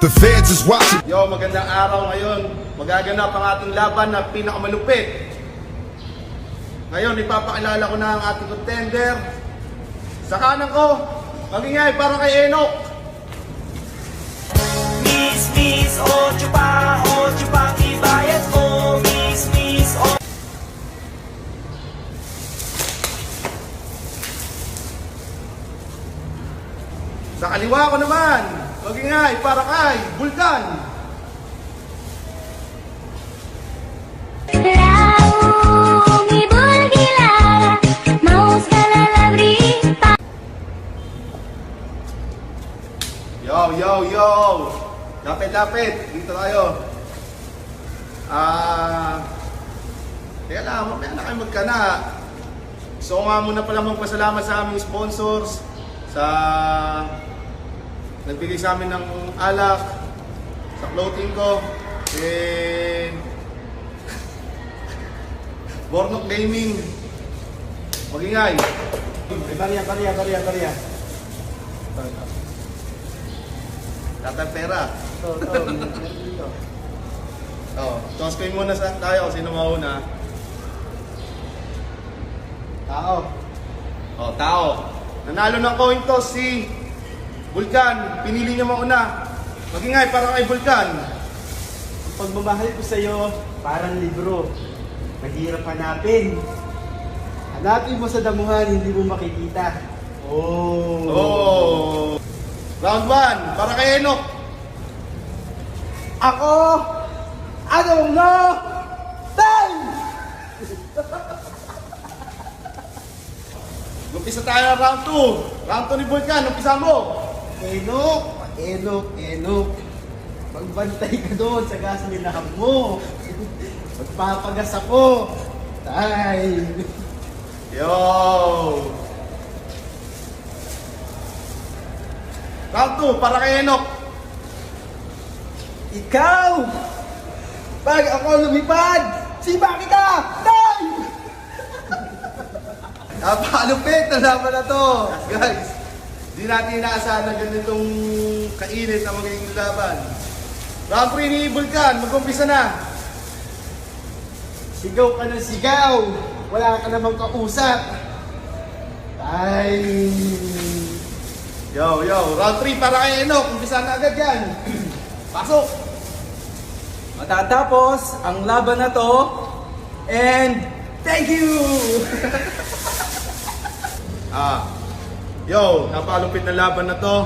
The feds is watching. Yo, magandang araw ngayon. Magaganap ang ating laban na pinakamalupit. Ngayon, ipapakilala ko na ang ating contender. Sa kanan ko, magingay para kay Enoch. Miss, ocho pa ibayad ko. Miss, oh. Sa kaliwa ko naman, magingay para kay Vulcan. Raung ibul gilara, maus kalalabri. Yo. Lapit. Dito tayo. Teka lang, mamaya na kayo magkana. So nga muna pala magpasalamat sa aming sponsors, sa nagbigay sa amin ng alak, sa clothing ko, Bornok Gaming. Magingay. Barya. Tatang pera. Toss coin muna sa tayo. Sino mauna? Tao. Nanalo ng coin toss si Vulcan. Pinili niya mauna. Magingay para kay Vulcan. Ang pagmamahal ko sa'yo, parang libro. Mahirap hanapin. Hanapin mo sa damuhan, hindi mo makikita. Oh. Round 1 para kay Enoch. Ako! I don't know! Time! Umpisa tayo ng round 2. Round 2 ni Vulcan. Umpisa mo. Enok. Magbantay ka doon sa gasolinahan mo. Magpapagas ako. Time! Yo. Round 2 para kay Enoch. Ikaw! Pag ako lumipad, sipa kita! Time! Napakalupit na laban na to. Guys, di natin inaasahan na ganitong kainit na magiging laban. Round 3 ni Vulcan. Mag-umpisa na. Sigaw ka ng sigaw! Wala ka namang kausap! Time! Yo. Round 3 para kay Enoch. Umpisa na agad yan. Pasok. Matatapos ang laban na to, and thank you! Napakalupit na laban na to.